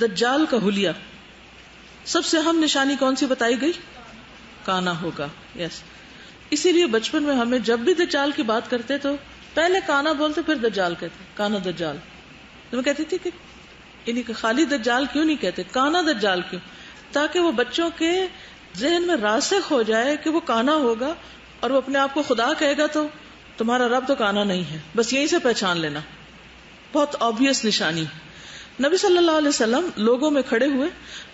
دجال کا حلیہ. سب سے اہم نشانی کون سی بتائی گئی؟ کانا ہوگا. یس. اسی لیے بچپن میں ہمیں جب بھی دجال کی بات کرتے تو پہلے کانا بولتے پھر دجال کہتے. کانا دجال. تو میں کہتی تھی کہ یعنی کہ خالی دجال کیوں نہیں کہتے, کانا دجال کیوں؟ تاکہ وہ بچوں کے ذہن میں راسخ ہو جائے کہ وہ کانا ہوگا, اور وہ اپنے آپ کو خدا کہے گا تو تمہارا رب تو کانا نہیں ہے. بس یہیں سے پہچان لینا. بہت آبویس نشانی. نبی صلی اللہ علیہ وسلم لوگوں میں کھڑے ہوئے,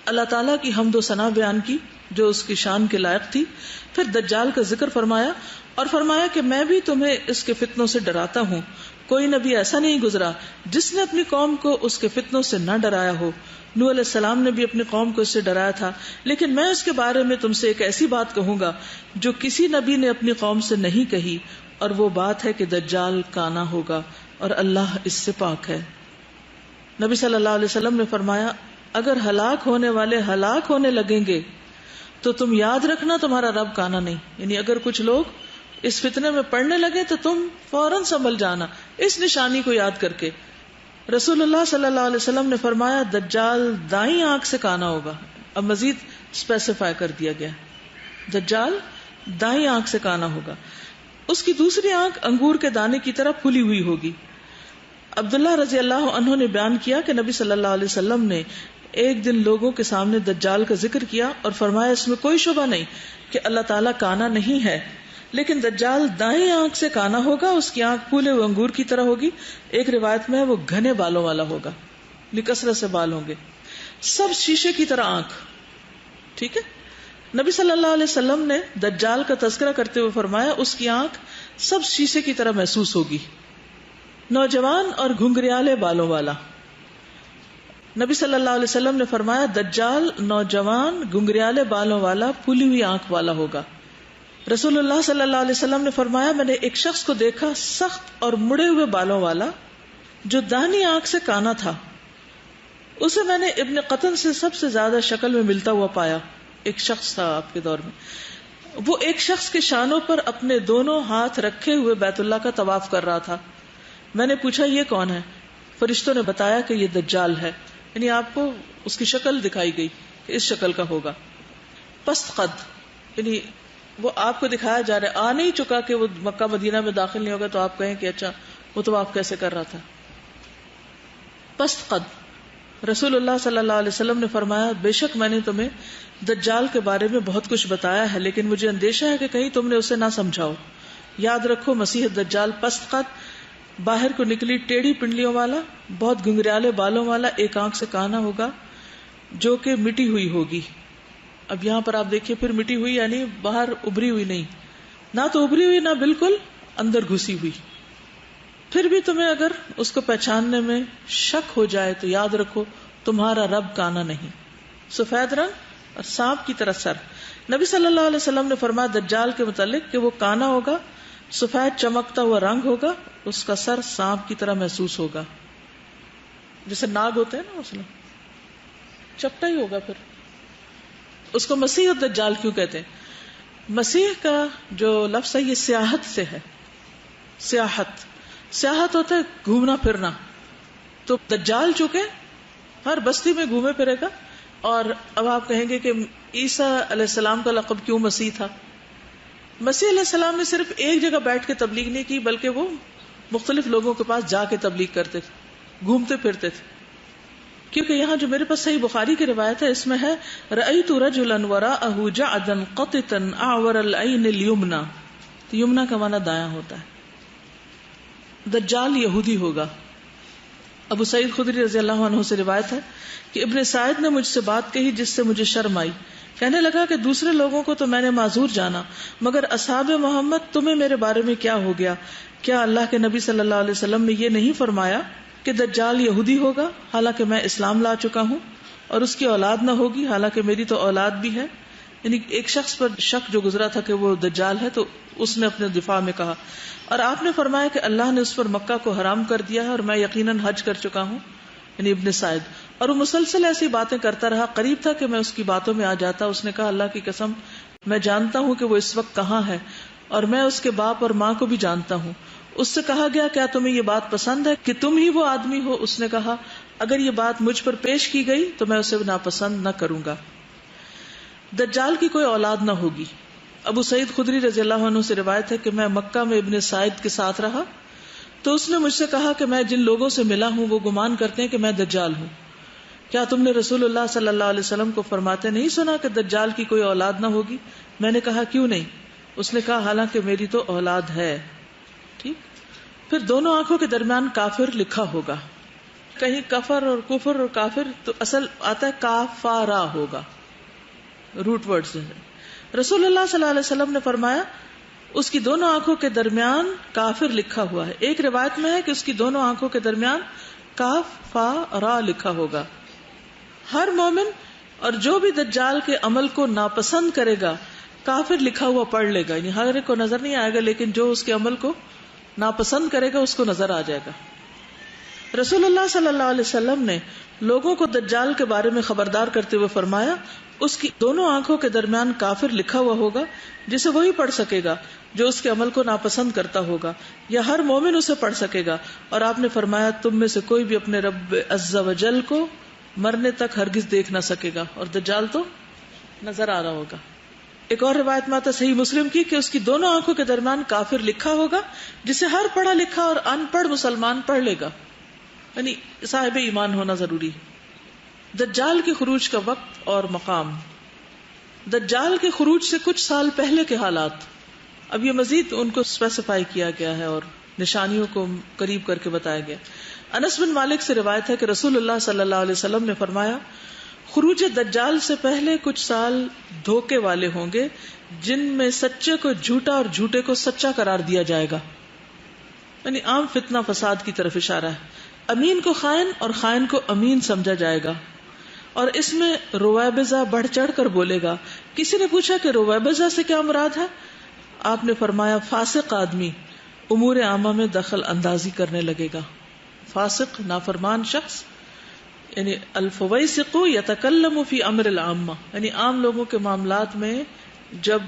اللہ تعالیٰ کی حمد و ثنا بیان کی جو اس کی شان کے لائق تھی, پھر دجال کا ذکر فرمایا اور فرمایا کہ میں بھی تمہیں اس کے فتنوں سے ڈراتا ہوں. کوئی نبی ایسا نہیں گزرا جس نے اپنی قوم کو اس کے فتنوں سے نہ ڈرایا ہو. نوح علیہ السلام نے بھی اپنی قوم کو اس سے ڈرایا تھا, لیکن میں اس کے بارے میں تم سے ایک ایسی بات کہوں گا جو کسی نبی نے اپنی قوم سے نہیں کہی, اور وہ بات ہے کہ دجال کانا ہوگا اور اللہ اس سے پاک ہے. نبی صلی اللہ علیہ وسلم نے فرمایا اگر ہلاک ہونے والے ہلاک ہونے لگیں گے تو تم یاد رکھنا تمہارا رب کانا نہیں. یعنی اگر کچھ لوگ اس فتنے میں پڑنے لگے تو تم فوراً سنبھل جانا اس نشانی کو یاد کر کے. رسول اللہ صلی اللہ علیہ وسلم نے فرمایا دجال دائیں آنکھ سے کانا ہوگا. اب مزید اسپیسیفائی کر دیا گیا, دجال دائیں آنکھ سے کانا ہوگا, اس کی دوسری آنکھ انگور کے دانے کی طرح پھلی ہوئی ہوگی. عبداللہ رضی اللہ عنہ نے بیان کیا کہ نبی صلی اللہ علیہ وسلم نے ایک دن لوگوں کے سامنے دجال کا ذکر کیا اور فرمایا اس میں کوئی شبہ نہیں کہ اللہ تعالیٰ کانا نہیں ہے, لیکن دجال دائیں آنکھ سے کانا ہوگا, اس کی آنکھ پھولے ہوئے انگور کی طرح ہوگی. ایک روایت میں ہے وہ گھنے بالوں والا ہوگا, کثرت سے بال ہوں گے, سب شیشے کی طرح آنکھ. ٹھیک ہے. نبی صلی اللہ علیہ وسلم نے دجال کا تذکرہ کرتے ہوئے فرمایا اس کی آنکھ سب شیشے کی طرح محسوس ہوگی. نوجوان اور گھنگریالے بالوں والا. نبی صلی اللہ علیہ وسلم نے فرمایا دجال نوجوان گھنگریالے بالوں والا پھولی ہوئی آنکھ والا ہوگا. رسول اللہ صلی اللہ علیہ وسلم نے فرمایا میں نے ایک شخص کو دیکھا سخت اور مڑے ہوئے بالوں والا جو داہنی آنکھ سے کانا تھا. اسے میں نے ابن قطن سے سب سے زیادہ شکل میں ملتا ہوا پایا. ایک شخص تھا آپ کے دور میں, وہ ایک شخص کے شانوں پر اپنے دونوں ہاتھ رکھے ہوئے بیت اللہ کا طواف کر رہا تھا. میں نے پوچھا یہ کون ہے؟ فرشتوں نے بتایا کہ یہ دجال ہے. یعنی آپ کو اس کی شکل دکھائی گئی کہ اس شکل کا ہوگا. پست قد, یعنی وہ آپ کو دکھایا جا رہا ہے, آ نہیں چکا کہ وہ مکہ مدینہ میں داخل نہیں ہوگا تو آپ کہیں کہ اچھا وہ تو آپ کیسے کر رہا تھا. پست قد. رسول اللہ صلی اللہ علیہ وسلم نے فرمایا بے شک میں نے تمہیں دجال کے بارے میں بہت کچھ بتایا ہے, لیکن مجھے اندیشہ ہے کہ کہیں تم نے اسے نہ سمجھاؤ. یاد رکھو مسیح دجال پست قد, باہر کو نکلی ٹیڑھی پنڈلیوں والا, بہت گھنگریالے بالوں والا, ایک آنکھ سے کانا ہوگا جو کہ مٹی ہوئی ہوگی. اب یہاں پر آپ دیکھیے پھر مٹی ہوئی یعنی باہر ابری ہوئی نہیں, نہ تو ابری ہوئی نہ بالکل اندر گھسی ہوئی. پھر بھی تمہیں اگر اس کو پہچاننے میں شک ہو جائے تو یاد رکھو تمہارا رب کانا نہیں. سفید رنگ اور سانپ کی طرح سر. نبی صلی اللہ علیہ وسلم نے فرمایا دجال کے متعلق کہ وہ کانا ہوگا, سفید چمکتا ہوا رنگ ہوگا, اس کا سر سانپ کی طرح محسوس ہوگا, جیسے ناگ ہوتے ہیں نا, مثلا چپٹا ہی ہوگا. پھر اس کو مسیح الدجال کیوں کہتے ہیں؟ مسیح کا جو لفظ ہے یہ سیاحت سے ہے. سیاحت ہوتا ہے گھومنا پھرنا. تو دجال چونکہ ہر بستی میں گھومے پھرے گا. اور اب آپ کہیں گے کہ عیسیٰ علیہ السلام کا لقب کیوں مسیح تھا؟ مسیح علیہ السلام نے صرف ایک جگہ بیٹھ کے تبلیغ نہیں کی, بلکہ وہ مختلف لوگوں کے پاس جا کے تبلیغ کرتے تھے, گھومتے پھرتے تھے. کیونکہ یہاں جو میرے پاس صحیح بخاری کی روایت ہے اس میں ہے رأیت رجلا وراءه جعدا قطتا اعور العین الیمنى. تو یمنہ کا معنی دایاں ہوتا ہے. دجال یہودی ہوگا. ابو سعید خدری رضی اللہ عنہ سے روایت ہے کہ ابن سعید نے مجھ سے بات کہی جس سے مجھے شرم آئی. کہنے لگا کہ دوسرے لوگوں کو تو میں نے معذور جانا, مگر اصحاب محمد تمہیں میرے بارے میں کیا ہو گیا؟ کیا اللہ کے نبی صلی اللہ علیہ وسلم نے یہ نہیں فرمایا کہ دجال یہودی ہوگا حالانکہ میں اسلام لا چکا ہوں, اور اس کی اولاد نہ ہوگی حالانکہ میری تو اولاد بھی ہے؟ یعنی ایک شخص پر شک جو گزرا تھا کہ وہ دجال ہے, تو اس نے اپنے دفاع میں کہا, اور آپ نے فرمایا کہ اللہ نے اس پر مکہ کو حرام کر دیا ہے اور میں یقیناً حج کر چکا ہوں. یعنی ابن سعید. اور وہ مسلسل ایسی باتیں کرتا رہا, قریب تھا کہ میں اس کی باتوں میں آ جاتا. اس نے کہا اللہ کی قسم میں جانتا ہوں کہ وہ اس وقت کہاں ہے, اور میں اس کے باپ اور ماں کو بھی جانتا ہوں. اس سے کہا گیا کیا تمہیں یہ بات پسند ہے کہ تم ہی وہ آدمی ہو؟ اس نے کہا اگر یہ بات مجھ پر پیش کی گئی تو میں اسے ناپسند نہ کروں گا. دجال کی کوئی اولاد نہ ہوگی. ابو سعید خدری رضی اللہ عنہ سے روایت ہے کہ میں مکہ میں ابن سعید کے ساتھ رہا تو اس نے مجھ سے کہا کہ میں جن لوگوں سے ملا ہوں وہ گمان کرتے ہیں کہ میں دجال ہوں. کیا تم نے رسول اللہ صلی اللہ علیہ وسلم کو فرماتے نہیں سنا کہ دجال کی کوئی اولاد نہ ہوگی؟ میں نے کہا کیوں نہیں؟ اس نے کہا حالانکہ میری تو اولاد ہے. ٹھیک. پھر دونوں آنکھوں کے درمیان کافر لکھا ہوگا. کہیں کفر اور کفر اور کافر تو اصل آتا ہے کافارا ہوگا، روٹ ورڈ سے. رسول اللہ صلی اللہ علیہ وسلم نے فرمایا اس کی دونوں آنکھوں کے درمیان کافر لکھا ہوا ہے. ایک روایت میں ہے کہ اس کی دونوں آنکھوں کے درمیان کاف فا را لکھا ہوگا. ہر مومن اور جو بھی دجال کے عمل کو ناپسند کرے گا کافر لکھا ہوا پڑھ لے گا. یعنی ہر ایک کو نظر نہیں آئے گا، لیکن جو اس کے عمل کو ناپسند کرے گا اس کو نظر آ جائے گا. رسول اللہ صلی اللہ علیہ وسلم نے لوگوں کو دجال کے بارے میں خبردار کرتے ہوئے فرمایا اس کی دونوں آنکھوں کے درمیان کافر لکھا ہوا ہوگا جسے وہی پڑھ سکے گا جو اس کے عمل کو ناپسند کرتا ہوگا، یا ہر مومن اسے پڑھ سکے گا. اور آپ نے فرمایا تم میں سے کوئی بھی اپنے رب عز و جل کو مرنے تک ہرگز دیکھ نہ سکے گا، اور دجال تو نظر آ رہا ہوگا. ایک اور روایت میں آتا صحیح مسلم کی کہ اس کی دونوں آنکھوں کے درمیان کافر لکھا ہوگا جسے ہر پڑھا لکھا اور ان پڑھ مسلمان پڑھ لے گا. یعنی صاحب ایمان ہونا ضروری ہے. دجال کے خروج کا وقت اور مقام. دجال کے خروج سے کچھ سال پہلے کے حالات اب یہ مزید ان کو اسپیسیفائی کیا گیا ہے اور نشانیوں کو قریب کر کے بتایا گیا. انس بن مالک سے روایت ہے کہ رسول اللہ صلی اللہ علیہ وسلم نے فرمایا خروج دجال سے پہلے کچھ سال دھوکے والے ہوں گے جن میں سچے کو جھوٹا اور جھوٹے کو سچا قرار دیا جائے گا. یعنی عام فتنہ فساد کی طرف اشارہ ہے. امین کو خائن اور خائن کو امین سمجھا جائے گا. اور اس میں رویبضہ بڑھ چڑھ کر بولے گا. کسی نے پوچھا کہ رویبضہ سے کیا مراد ہے؟ آپ نے فرمایا فاسق آدمی امور عامہ میں دخل اندازی کرنے لگے گا. فاسق نافرمان شخص، یعنی الفویسق یتکلم فی امر العامہ، یعنی عام لوگوں کے معاملات میں جب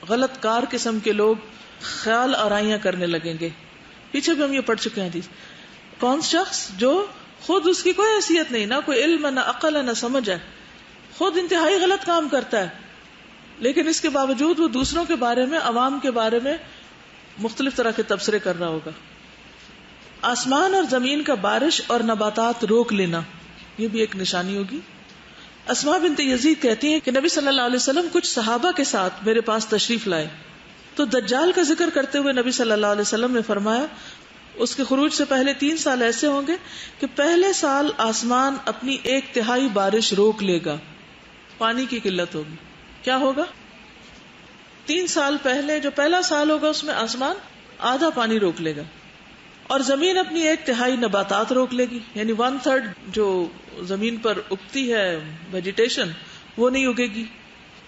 غلط کار قسم کے لوگ خیال آرائیاں کرنے لگیں گے. پیچھے بھی ہم یہ پڑھ چکے ہیں حدیث. کون شخص جو خود اس کی کوئی حیثیت نہیں، نہ کوئی علم نہ عقل ہے نہ سمجھ ہے، خود انتہائی غلط کام کرتا ہے، لیکن اس کے باوجود وہ دوسروں کے بارے میں، عوام کے بارے میں مختلف طرح کے تبصرے کر رہا ہوگا. آسمان اور زمین کا بارش اور نباتات روک لینا، یہ بھی ایک نشانی ہوگی. اسماء بنت یزید کہتی ہیں کہ نبی صلی اللہ علیہ وسلم کچھ صحابہ کے ساتھ میرے پاس تشریف لائے تو دجال کا ذکر کرتے ہوئے نبی صلی اللہ علیہ وسلم نے فرمایا اس کے خروج سے پہلے 3 سال ایسے ہوں گے کہ پہلے سال آسمان اپنی 1/3 بارش روک لے گا، پانی کی قلت ہوگی. کیا ہوگا؟ 3 سال پہلے جو پہلا سال ہوگا اس میں آسمان آدھا پانی روک لے گا، اور زمین اپنی 1/3 نباتات روک لے گی. یعنی 1/3 جو زمین پر اگتی ہے ویجیٹیشن وہ نہیں اگے گی.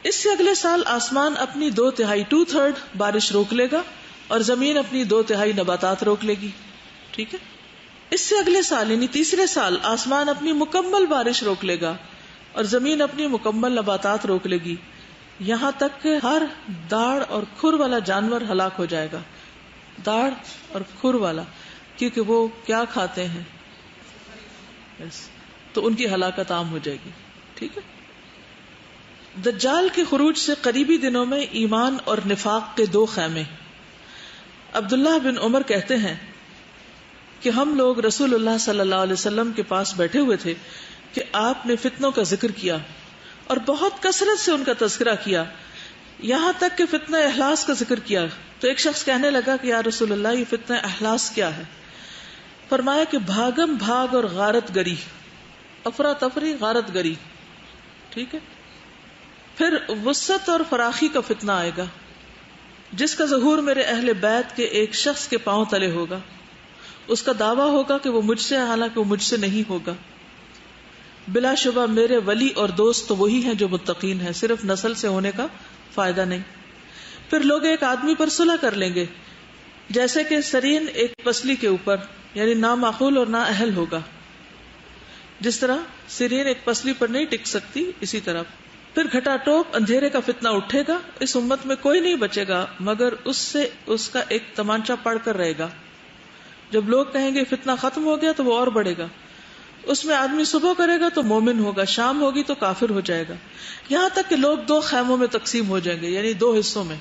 اس سے اگلے سال آسمان اپنی 2/3 2/3 بارش روک لے گا اور زمین اپنی 2/3 نباتات روک لے گی. ٹھیک ہے. اس سے اگلے سال یعنی تیسرے سال آسمان اپنی مکمل بارش روک لے گا اور زمین اپنی مکمل نباتات روک لے گی، یہاں تک کہ ہر داڑھ اور کھر والا جانور ہلاک ہو جائے گا. داڑھ اور کھر والا، کیونکہ وہ کیا کھاتے ہیں، تو ان کی ہلاکت عام ہو جائے گی. ٹھیک ہے. دجال کے خروج سے قریبی دنوں میں ایمان اور نفاق کے 2 خیمے. عبداللہ بن عمر کہتے ہیں کہ ہم لوگ رسول اللہ صلی اللہ علیہ وسلم کے پاس بیٹھے ہوئے تھے کہ آپ نے فتنوں کا ذکر کیا اور بہت کثرت سے ان کا تذکرہ کیا، یہاں تک کہ فتنہ احلاس کا ذکر کیا. تو ایک شخص کہنے لگا کہ یا رسول اللہ یہ فتنہ احلاس کیا ہے؟ فرمایا کہ بھاگم بھاگ اور غارت گری، افراتفری غارت گری. ٹھیک ہے. پھر وسعت اور فراخی کا فتنہ آئے گا جس کا ظہور میرے اہل بیت کے ایک شخص کے پاؤں تلے ہوگا. اس کا دعویٰ ہوگا کہ وہ مجھ سے ہے، حالانکہ وہ مجھ سے نہیں ہوگا. بلا شبہ میرے ولی اور دوست تو وہی ہیں جو متقین ہیں، صرف نسل سے ہونے کا فائدہ نہیں. پھر لوگ ایک آدمی پر صلح کر لیں گے جیسے کہ سرین ایک پسلی کے اوپر، یعنی نہ معقول اور نہ اہل ہوگا. جس طرح سرین ایک پسلی پر نہیں ٹک سکتی، اسی طرح. پھر گھٹا ٹوپ اندھیرے کا فتنہ اٹھے گا. اس امت میں کوئی نہیں بچے گا مگر اس سے اس کا ایک تمانچہ پڑھ کر رہے گا. جب لوگ کہیں گے فتنہ ختم ہو گیا تو وہ اور بڑھے گا. اس میں آدمی صبح کرے گا تو مومن ہوگا، شام ہوگی تو کافر ہو جائے گا، یہاں تک کہ لوگ 2 خیموں میں تقسیم ہو جائیں گے، یعنی 2 حصوں میں،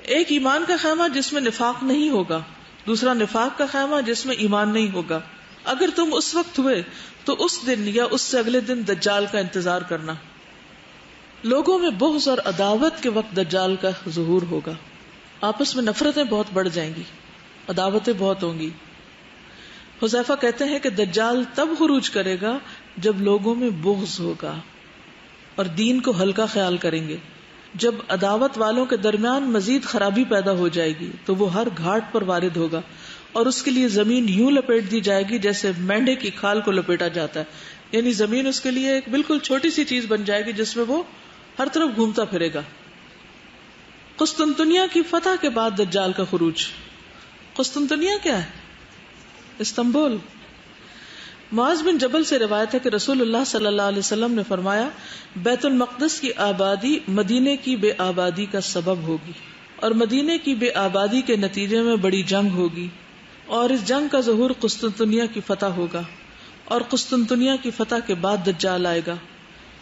ایک ایمان کا خیمہ جس میں نفاق نہیں ہوگا، دوسرا نفاق کا خیمہ جس میں ایمان نہیں ہوگا۔ اگر تم اس وقت ہوئے تو اس دن یا اس سے اگلے دن دجال کا انتظار کرنا۔ لوگوں میں بغض اور عداوت کے وقت دجال کا ظہور ہوگا، آپس میں نفرتیں بہت بڑھ جائیں گی، عداوتیں بہت ہوں گی۔ حذیفہ کہتے ہیں کہ دجال تب خروج کرے گا جب لوگوں میں بغض ہوگا اور دین کو ہلکا خیال کریں گے۔ جب عداوت والوں کے درمیان مزید خرابی پیدا ہو جائے گی تو وہ ہر گھاٹ پر وارد ہوگا اور اس کے لیے زمین یوں لپیٹ دی جائے گی جیسے مینڈے کی کھال کو لپیٹا جاتا ہے، یعنی زمین اس کے لیے ایک بالکل چھوٹی سی چیز بن جائے گی جس میں وہ ہر طرف گھومتا پھرے گا۔ قسطنطنیہ کی فتح کے بعد دجال کا خروج۔ قسطنطنیہ کیا ہے؟ استنبول۔ معاذ بن جبل سے روایت ہے کہ رسول اللہ صلی اللہ علیہ وسلم نے فرمایا، بیت المقدس کی آبادی مدینے کی بے آبادی کا سبب ہوگی، اور مدینے کی بے آبادی کے نتیجے میں بڑی جنگ ہوگی، اور اس جنگ کا ظہور قسطنطنیہ کی فتح ہوگا، اور قسطنطنیہ کی فتح کے بعد دجال آئے گا۔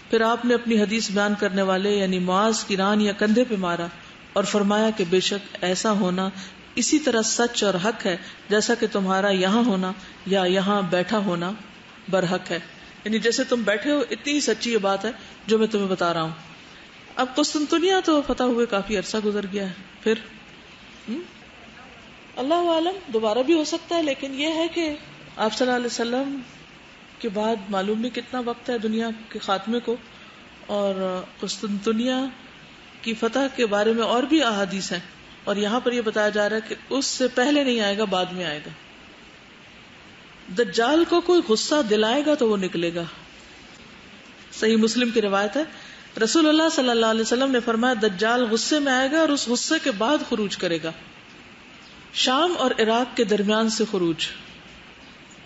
پھر آپ نے اپنی حدیث بیان کرنے والے یعنی معاذ کی ران یا کندھے پہ مارا اور فرمایا کہ بے شک ایسا ہونا اسی طرح سچ اور حق ہے جیسا کہ تمہارا یہاں ہونا یا یہاں بیٹھا ہونا برحق ہے، یعنی جیسے تم بیٹھے ہو اتنی ہی سچی یہ بات ہے جو میں تمہیں بتا رہا ہوں۔ اب قسطنطنیہ تو فتح ہوئے کافی عرصہ گزر گیا ہے، پھر اللہ عالم دوبارہ بھی ہو سکتا ہے، لیکن یہ ہے کہ آپ صلی اللہ علیہ وسلم کے بعد معلوم نہیں کتنا وقت ہے دنیا کے خاتمے کو، اور قسطنطنیہ کی فتح کے بارے میں اور بھی احادیث ہیں، اور یہاں پر یہ بتایا جا رہا ہے کہ اس سے پہلے نہیں آئے گا، بعد میں آئے گا۔ دجال کو کوئی غصہ دلائے گا تو وہ نکلے گا۔ صحیح مسلم کی روایت ہے، رسول اللہ صلی اللہ علیہ وسلم نے فرمایا دجال غصے میں آئے گا اور اس غصے کے بعد خروج کرے گا۔ شام اور عراق کے درمیان سے خروج،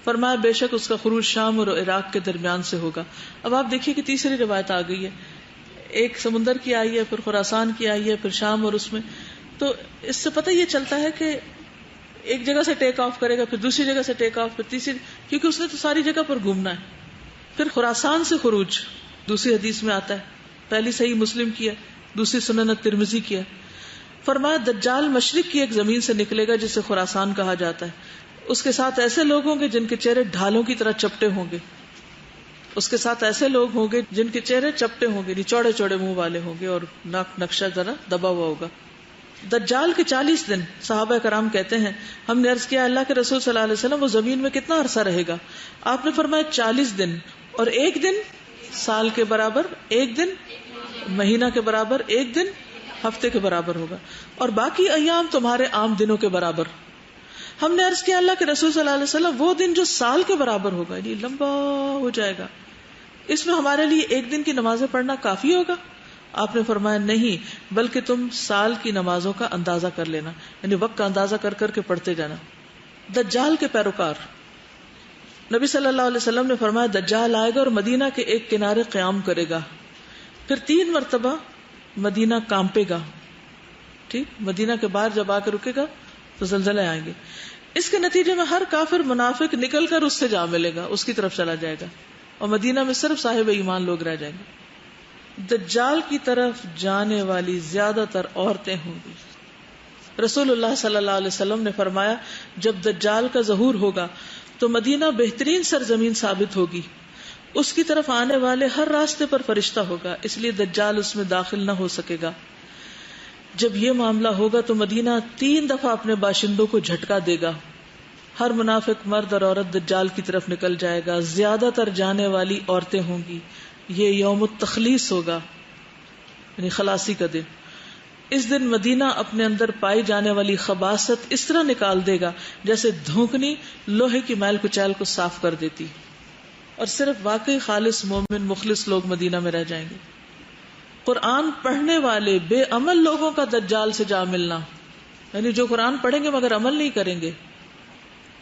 فرمایا بے شک اس کا خروج شام اور عراق کے درمیان سے ہوگا۔ اب آپ دیکھیے کہ تیسری روایت آ گئی ہے، ایک سمندر کی آئی ہے، پھر خراسان کی آئی ہے، پھر شام، اور اس میں تو اس سے پتہ یہ چلتا ہے کہ ایک جگہ سے ٹیک آف کرے گا، پھر دوسری جگہ سے ٹیک آف، پھر تیسری، کیونکہ اس نے تو ساری جگہ پر گھومنا ہے۔ پھر خراسان سے خروج دوسری حدیث میں آتا ہے، پہلی صحیح مسلم کی ہے، دوسری سنن ترمذی کی ہے۔ فرمایا دجال مشرق کی ایک زمین سے نکلے گا جسے خراسان کہا جاتا ہے، اس کے ساتھ ایسے لوگ ہوں گے جن کے چہرے ڈھالوں کی طرح چپٹے ہوں گے، اس کے ساتھ ایسے لوگ ہوں گے جن کے چہرے چپٹے ہوں گے، چوڑے چوڑے منہ والے ہوں گے، اور ناک نقشہ ذرا دبا ہوا ہوگا۔ دجال کے 40 دن، صحابہ کرام کہتے ہیں ہم نے عرض کیا اللہ کے رسول صلی اللہ علیہ وسلم وہ زمین میں کتنا عرصہ رہے گا؟ آپ نے فرمایا 40 دن، اور ایک دن سال کے برابر، ایک دن مہینہ کے برابر، ایک دن ہفتے کے برابر ہوگا، اور باقی ایام تمہارے عام دنوں کے برابر۔ ہم نے عرض کیا اللہ کے رسول صلی اللہ علیہ وسلم وہ دن جو سال کے برابر ہوگا، یعنی لمبا ہو جائے گا، اس میں ہمارے لیے ایک دن کی نمازیں پڑھنا کافی ہوگا؟ آپ نے فرمایا نہیں، بلکہ تم سال کی نمازوں کا اندازہ کر لینا، یعنی وقت کا اندازہ کر کر کے پڑھتے جانا۔ دجال کے پیروکار، نبی صلی اللہ علیہ وسلم نے فرمایا دجال آئے گا اور مدینہ کے ایک کنارے قیام کرے گا، پھر 3 مرتبہ مدینہ کانپے گا، ٹھیک، مدینہ کے باہر جب آ کے رکے گا تو زلزلے آئیں گے، اس کے نتیجے میں ہر کافر منافق نکل کر اس سے جا ملے گا، اس کی طرف چلا جائے گا، اور مدینہ میں صرف صاحب ایمان لوگ رہ جائیں گے۔ دجال کی طرف جانے والی زیادہ تر عورتیں ہوں گی۔ رسول اللہ صلی اللہ علیہ وسلم نے فرمایا جب دجال کا ظہور ہوگا تو مدینہ بہترین سرزمین ثابت ہوگی، اس کی طرف آنے والے ہر راستے پر فرشتہ ہوگا، اس لیے دجال اس میں داخل نہ ہو سکے گا۔ جب یہ معاملہ ہوگا تو مدینہ 3 دفعہ اپنے باشندوں کو جھٹکا دے گا، ہر منافق مرد اور عورت دجال کی طرف نکل جائے گا، زیادہ تر جانے والی عورتیں ہوں گی۔ یہ یوم التخلیص ہوگا، یعنی خلاصی کا دن۔ اس دن مدینہ اپنے اندر پائی جانے والی خباثت اس طرح نکال دے گا جیسے دھونکنی لوہے کی میل کچیل کو صاف کر دیتی، اور صرف واقعی خالص مومن مخلص لوگ مدینہ میں رہ جائیں گے۔ قرآن پڑھنے والے بے عمل لوگوں کا دجال سے جا ملنا، یعنی جو قرآن پڑھیں گے مگر عمل نہیں کریں گے۔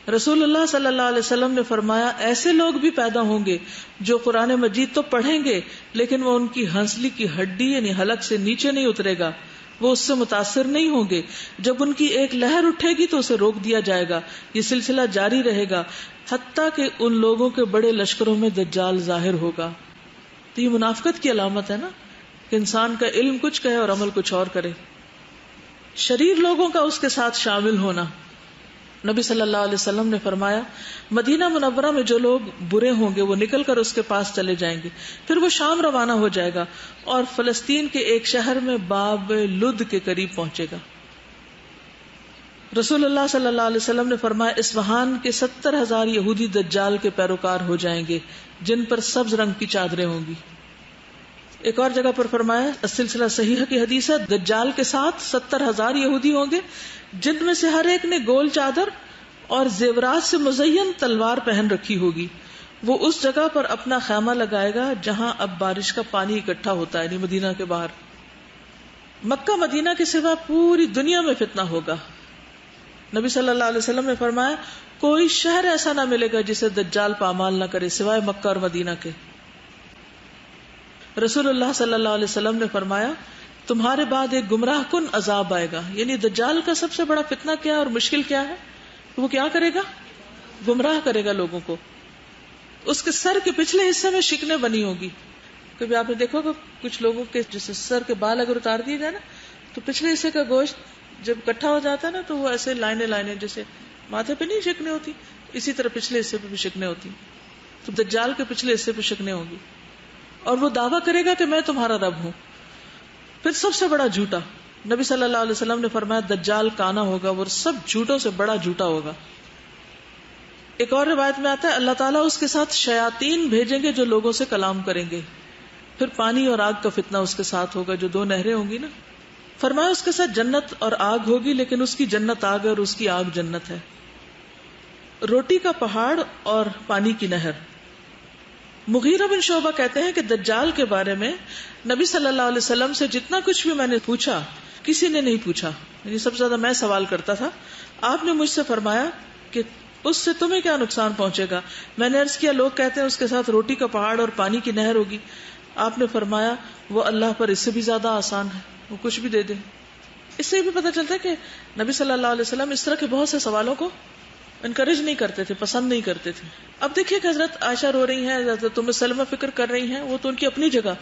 رسول اللہ صلی اللہ علیہ وسلم نے فرمایا ایسے لوگ بھی پیدا ہوں گے جو قرآن مجید تو پڑھیں گے لیکن وہ ان کی ہنسلی کی ہڈی یعنی حلق سے نیچے نہیں اترے گا، وہ اس سے متاثر نہیں ہوں گے. جب ان کی ایک لہر اٹھے گی تو اسے روک دیا جائے گا. یہ سلسلہ جاری رہے گا حتیٰ کہ ان لوگوں کے بڑے لشکروں میں دجال ظاہر ہوگا. تو یہ منافقت کی علامت ہے نا کہ انسان کا علم کچھ کہے اور عمل کچھ اور کرے. شریر لوگوں کا اس کے ساتھ شامل ہونا. نبی صلی اللہ علیہ وسلم نے فرمایا مدینہ منورہ میں جو لوگ برے ہوں گے وہ نکل کر اس کے پاس چلے جائیں گے. پھر وہ شام روانہ ہو جائے گا اور فلسطین کے ایک شہر میں باب لد کے قریب پہنچے گا. رسول اللہ صلی اللہ علیہ وسلم نے فرمایا اصفہان کے 70,000 یہودی دجال کے پیروکار ہو جائیں گے جن پر سبز رنگ کی چادریں ہوں گی. ایک اور جگہ پر فرمایا السلسلہ صحیح کی حدیث ہے دجال کے ساتھ 70,000 یہودی ہوں گے جن میں سے ہر ایک نے گول چادر اور زیورات سے مزین تلوار پہن رکھی ہوگی. وہ اس جگہ پر اپنا خیمہ لگائے گا جہاں اب بارش کا پانی اکٹھا ہوتا ہے، یعنی مدینہ کے باہر. مکہ مدینہ کے سوا پوری دنیا میں فتنہ ہوگا. نبی صلی اللہ علیہ وسلم نے فرمایا کوئی شہر ایسا نہ ملے گا جسے دجال پامال نہ کرے سوائے مکہ اور مدینہ کے. رسول اللہ صلی اللہ علیہ وسلم نے فرمایا تمہارے بعد ایک گمراہ کن عذاب آئے گا. یعنی دجال کا سب سے بڑا فتنہ کیا ہے اور مشکل کیا ہے؟ وہ کیا کرے گا؟ گمراہ کرے گا لوگوں کو. اس کے سر کے پچھلے حصے میں شکنیں بنی ہوگی. کبھی آپ نے دیکھا کہ کچھ لوگوں کے جیسے سر کے بال اگر اتار دیے جائے نا تو پچھلے حصے کا گوشت جب اکٹھا ہو جاتا ہے نا تو وہ ایسے لائنیں لائنیں جیسے ماتھے پہ نہیں شکنیں ہوتی، اسی طرح پچھلے حصے پہ بھی شکنیں ہوتی. تو دجال کے پچھلے حصے پہ شکنیں ہوں گی اور وہ دعویٰ کرے گا کہ میں تمہارا رب ہوں. پھر سب سے بڑا جھوٹا، نبی صلی اللہ علیہ وسلم نے فرمایا دجال کانا ہوگا، وہ سب جھوٹوں سے بڑا جھوٹا ہوگا. ایک اور روایت میں آتا ہے اللہ تعالیٰ اس کے ساتھ شیاطین بھیجیں گے جو لوگوں سے کلام کریں گے. پھر پانی اور آگ کا فتنہ اس کے ساتھ ہوگا، جو 2 نہریں ہوں گی نا. فرمایا اس کے ساتھ جنت اور آگ ہوگی لیکن اس کی جنت آگ ہے اور اس کی آگ جنت ہے. روٹی کا پہاڑ اور پانی کی نہر. مغیرہ بن شعبہ کہتے ہیں کہ دجال کے بارے میں نبی صلی اللہ علیہ وسلم سے جتنا کچھ بھی میں نے پوچھا کسی نے نہیں پوچھا، یعنی سب سے زیادہ میں سوال کرتا تھا. آپ نے مجھ سے فرمایا کہ اس سے تمہیں کیا نقصان پہنچے گا؟ میں نے عرض کیا لوگ کہتے ہیں اس کے ساتھ روٹی کا پہاڑ اور پانی کی نہر ہوگی. آپ نے فرمایا وہ اللہ پر اس سے بھی زیادہ آسان ہے، وہ کچھ بھی دے دے. اس سے بھی پتہ چلتا ہے کہ نبی صلی اللہ علیہ وسلم اس طرح کے بہت سے سوالوں کو انکریج نہیں کرتے تھے، پسند نہیں کرتے تھے. اب دیکھیے کہ حضرت عائشہ رو رہی ہیں، حضرت ام سلمہ فکر کر رہی ہیں، وہ تو ان کی اپنی جگہ،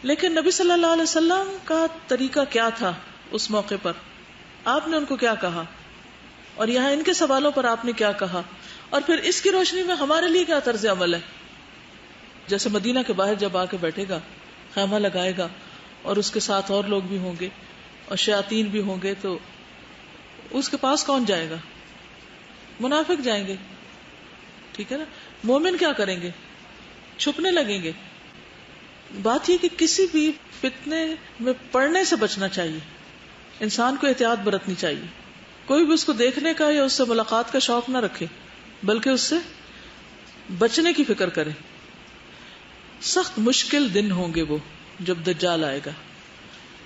لیکن نبی صلی اللہ علیہ وسلم کا طریقہ کیا تھا اس موقع پر؟ آپ نے ان کو کیا کہا اور یہاں ان کے سوالوں پر آپ نے کیا کہا؟ اور پھر اس کی روشنی میں ہمارے لیے کیا طرز عمل ہے؟ جیسے مدینہ کے باہر جب آ کے بیٹھے گا، خیمہ لگائے گا اور اس کے ساتھ اور لوگ بھی ہوں گے اور شیاطین بھی ہوں گے، تو اس کے پاس کون جائے گا؟ منافق جائیں گے، ٹھیک ہے نا. مومن کیا کریں گے؟ چھپنے لگیں گے. بات یہ کہ کسی بھی فتنے میں پڑنے سے بچنا چاہیے، انسان کو احتیاط برتنی چاہیے. کوئی بھی اس کو دیکھنے کا یا اس سے ملاقات کا شوق نہ رکھے بلکہ اس سے بچنے کی فکر کرے. سخت مشکل دن ہوں گے وہ جب دجال آئے گا.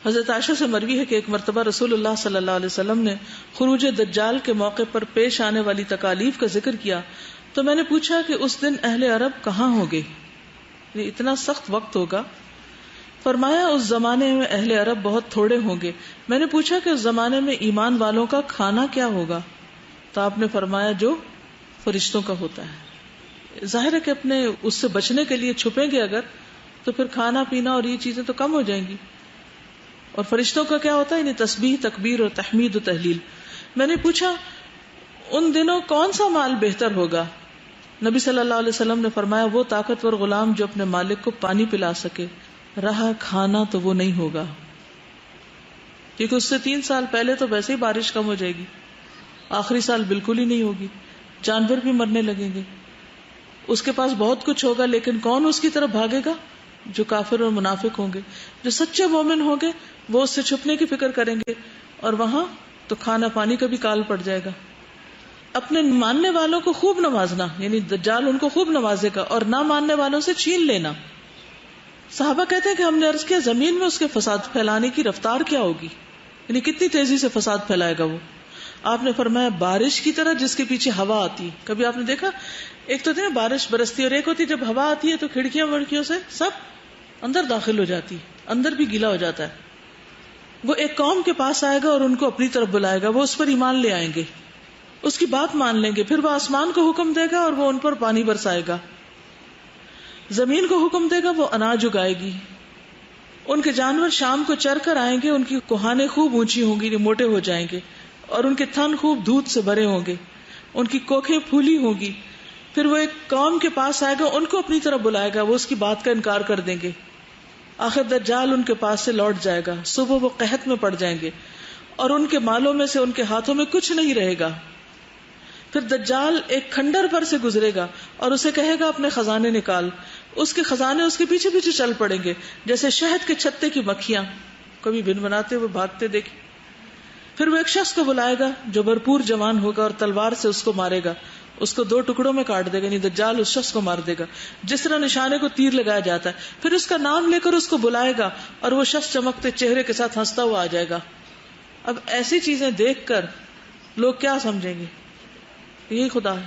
حضرت عائشہ سے مروی ہے کہ ایک مرتبہ رسول اللہ صلی اللہ علیہ وسلم نے خروج دجال کے موقع پر پیش آنے والی تکالیف کا ذکر کیا تو میں نے پوچھا کہ اس دن اہل عرب کہاں ہوں گے، اتنا سخت وقت ہوگا. فرمایا اس زمانے میں اہل عرب بہت تھوڑے ہوں گے. میں نے پوچھا کہ اس زمانے میں ایمان والوں کا کھانا کیا ہوگا تو آپ نے فرمایا جو فرشتوں کا ہوتا ہے. ظاہر ہے کہ اپنے اس سے بچنے کے لیے چھپیں گے اگر تو پھر کھانا پینا اور یہ چیزیں تو کم ہو جائیں گی. اور فرشتوں کا کیا ہوتا ہے؟ یعنی تسبیح، تکبیر اور تحمید و تحلیل. میں نے پوچھا ان دنوں کون سا مال بہتر ہوگا؟ نبی صلی اللہ علیہ وسلم نے فرمایا وہ طاقتور غلام جو اپنے مالک کو پانی پلا سکے، رہا کھانا تو وہ نہیں ہوگا، کیونکہ اس سے 3 سال پہلے تو ویسے ہی بارش کم ہو جائے گی، آخری سال بالکل ہی نہیں ہوگی، جانور بھی مرنے لگیں گے. اس کے پاس بہت کچھ ہوگا لیکن کون اس کی طرف بھاگے گا؟ جو کافر اور منافق ہوں گے. جو سچے مومن ہوں گے وہ اس سے چھپنے کی فکر کریں گے اور وہاں تو کھانا پانی کا بھی کال پڑ جائے گا. اپنے ماننے والوں کو خوب نوازنا، یعنی دجال ان کو خوب نوازے گا، اور نہ ماننے والوں سے چھین لینا. صحابہ کہتے ہیں کہ ہم نے عرض کیا زمین میں اس کے فساد پھیلانے کی رفتار کیا ہوگی، یعنی کتنی تیزی سے فساد پھیلائے گا وہ؟ آپ نے فرمایا بارش کی طرح جس کے پیچھے ہوا آتی. کبھی آپ نے دیکھا ایک تو بارش برستی اور ایک ہوتی جب ہوا آتی ہے تو کھڑکیاں وڑکیوں سے سب اندر داخل ہو جاتی، اندر بھی گیلا ہو جاتا ہے. وہ ایک قوم کے پاس آئے گا اور ان کو اپنی طرف بلائے گا، وہ اس پر ایمان لے آئیں گے، اس کی بات مان لیں گے، پھر وہ آسمان کو حکم دے گا اور وہ ان پر پانی برسائے گا، زمین کو حکم دے گا، وہ اناج اگائے گی، ان کے جانور شام کو چر کر آئیں گے، ان کی کوہانیں خوب اونچی ہوں گی، موٹے ہو جائیں گے، اور ان کے تھن خوب دودھ سے بھرے ہوں گے، ان کی کوکھیں پھولی ہوں گی، پھر وہ ایک قوم کے پاس آئے گا، ان کو اپنی طرف بلائے گا، وہ اس کی بات کا انکار کر دیں گے، آخر دجال ان کے پاس سے لوٹ جائے گا، صبح وہ قحط میں پڑ جائیں گے اور ان کے مالوں میں سے ان کے ہاتھوں میں کچھ نہیں رہے گا، پھر دجال ایک کھنڈر پر سے گزرے گا اور اسے کہے گا اپنے خزانے نکال، اس کے خزانے اس کے پیچھے پیچھے چل پڑیں گے جیسے شہد کے چھتے کی مکھیاں کبھی بن بناتے ہوئے بھاگتے دیکھیں، پھر وہ ایک شخص کو بلائے گا جو بھرپور جوان ہوگا اور تلوار سے اس کو مارے گا، اس کو 2 ٹکڑوں میں کاٹ دے گا، یعنی دجال اس شخص کو مار دے گا جس طرح نشانے کو تیر لگایا جاتا ہے، پھر اس کا نام لے کر اس کو بلائے گا اور وہ شخص چمکتے چہرے کے ساتھ ہنستا ہوا آ جائے گا۔ اب ایسی چیزیں دیکھ کر لوگ کیا سمجھیں گے؟ یہی خدا ہے،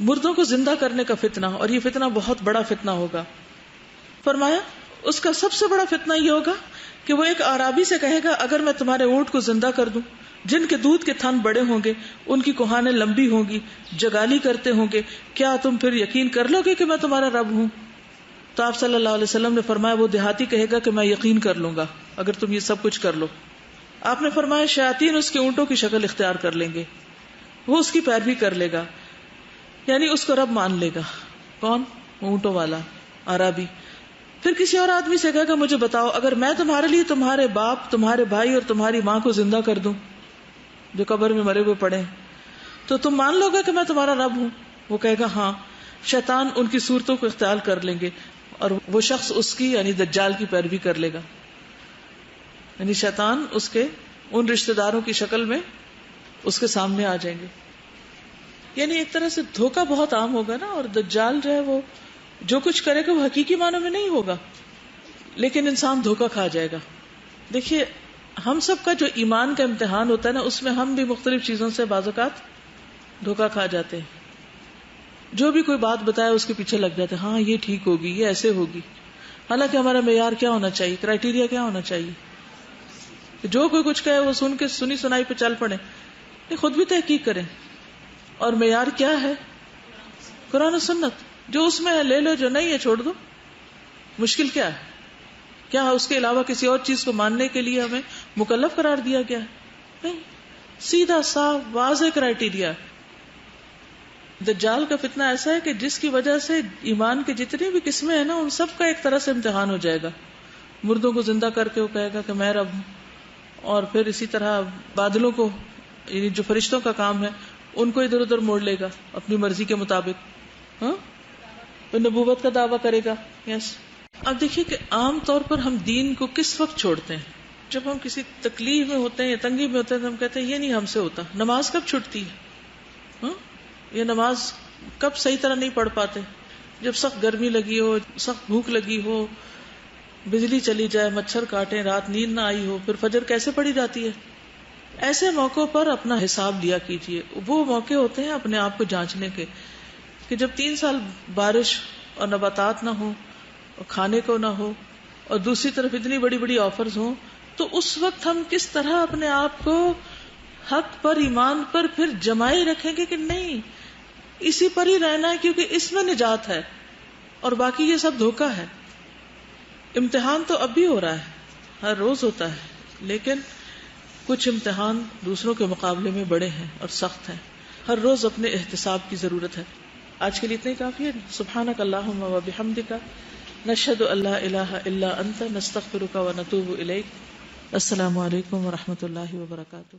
مردوں کو زندہ کرنے کا فتنہ، اور یہ فتنہ بہت بڑا فتنہ ہوگا۔ فرمایا اس کا سب سے بڑا فتنہ یہ ہوگا کہ وہ ایک اعرابی سے کہے گا اگر میں تمہارے اونٹ کو زندہ کر دوں جن کے دودھ کے تھن بڑے ہوں گے، ان کی کوہانیں لمبی ہوں گی، جگالی کرتے ہوں گے، کیا تم پھر یقین کر لو گے کہ میں تمہارا رب ہوں؟ تو آپ صلی اللہ علیہ وسلم نے فرمایا وہ دیہاتی کہے گا کہ میں یقین کر لوں گا اگر تم یہ سب کچھ کر لو۔ آپ نے فرمایا شیاطین اس کے اونٹوں کی شکل اختیار کر لیں گے، وہ اس کی پیروی کر لے گا، یعنی اس کو رب مان لے گا۔ کون؟ اونٹوں والا عربی۔ پھر کسی اور آدمی سے کہے گا مجھے بتاؤ اگر میں تمہارے لیے تمہارے باپ، تمہارے بھائی اور تمہاری ماں کو زندہ کر دوں جو قبر میں مرے ہوئے پڑے ہیں، تو تم مان لو گے کہ میں تمہارا رب ہوں؟ وہ کہے گا ہاں۔ شیطان ان کی صورتوں کو اختیار کر لیں گے اور وہ شخص اس کی یعنی دجال کی پیروی کر لے گا، یعنی شیطان اس کے ان رشتہ داروں کی شکل میں اس کے سامنے آ جائیں گے، یعنی ایک طرح سے دھوکہ بہت عام ہوگا نا۔ اور دجال جو ہے وہ جو کچھ کرے گا وہ حقیقی معنوں میں نہیں ہوگا، لیکن انسان دھوکہ کھا جائے گا۔ دیکھیے ہم سب کا جو ایمان کا امتحان ہوتا ہے نا، اس میں ہم بھی مختلف چیزوں سے بعض اوقات دھوکہ کھا جاتے ہیں، جو بھی کوئی بات بتائے اس کے پیچھے لگ جاتے ہیں، ہاں یہ ٹھیک ہوگی، یہ ایسے ہوگی، حالانکہ ہمارا معیار کیا ہونا چاہیے، کرائیٹیریا کیا ہونا چاہیے؟ جو کوئی کچھ کہے وہ سن کے سنی سنائی پہ چل پڑے، خود بھی تحقیق کریں۔ اور معیار کیا ہے؟ قرآن و سنت، جو اس میں ہے لے لو، جو نہیں ہے چھوڑ دو۔ مشکل کیا ہے؟ کیا اس کے علاوہ کسی اور چیز کو ماننے کے لیے ہمیں مکلف قرار دیا گیا ہے؟ نہیں، سیدھا صاف واضح کرائیٹیریا۔ دجال کا فتنہ ایسا ہے کہ جس کی وجہ سے ایمان کے جتنی بھی قسمیں ہیں نا، ان سب کا ایک طرح سے امتحان ہو جائے گا۔ مردوں کو زندہ کر کے وہ کہے گا کہ میں رب ہوں، اور پھر اسی طرح بادلوں کو، یعنی جو فرشتوں کا کام ہے، ان کو ادھر ادھر موڑ لے گا اپنی مرضی کے مطابق، ہاں، نبوت کا دعویٰ کرے گا۔ یس۔ اب دیکھیے کہ عام طور پر ہم دین کو کس وقت چھوڑتے ہیں؟ جب ہم کسی تکلیف میں ہوتے ہیں یا تنگی میں ہوتے ہیں تو ہم کہتے ہیں یہ نہیں ہم سے ہوتا۔ نماز کب چھٹتی ہے؟ ہاں، یہ نماز کب صحیح طرح نہیں پڑھ پاتے؟ جب سخت گرمی لگی ہو، سخت بھوک لگی ہو، بجلی چلی جائے، مچھر کاٹے، رات نیند نہ آئی ہو، پھر فجر کیسے پڑھی جاتی ہے؟ ایسے موقعوں پر اپنا حساب لیا کیجیے۔ وہ موقع ہوتے ہیں اپنے آپ کو جانچنے کے، کہ جب 3 سال بارش اور نباتات نہ ہو اور کھانے کو نہ ہو، اور دوسری طرف اتنی بڑی بڑی آفرز ہوں، تو اس وقت ہم کس طرح اپنے آپ کو حق پر، ایمان پر پھر جمائے رکھیں گے کہ نہیں اسی پر ہی رہنا ہے، کیونکہ اس میں نجات ہے اور باقی یہ سب دھوکہ ہے۔ امتحان تو اب بھی ہو رہا ہے، ہر روز ہوتا ہے، لیکن کچھ امتحان دوسروں کے مقابلے میں بڑے ہیں اور سخت ہیں۔ ہر روز اپنے احتساب کی ضرورت ہے۔ آج کے لیے اتنا ہی کافی ہے۔ سبحانک اللہم و بحمدک، نشہد ان لا الہ الا انت، نستغفرک و نتوب الیک۔ السلام علیکم و رحمۃ اللہ وبرکاتہ۔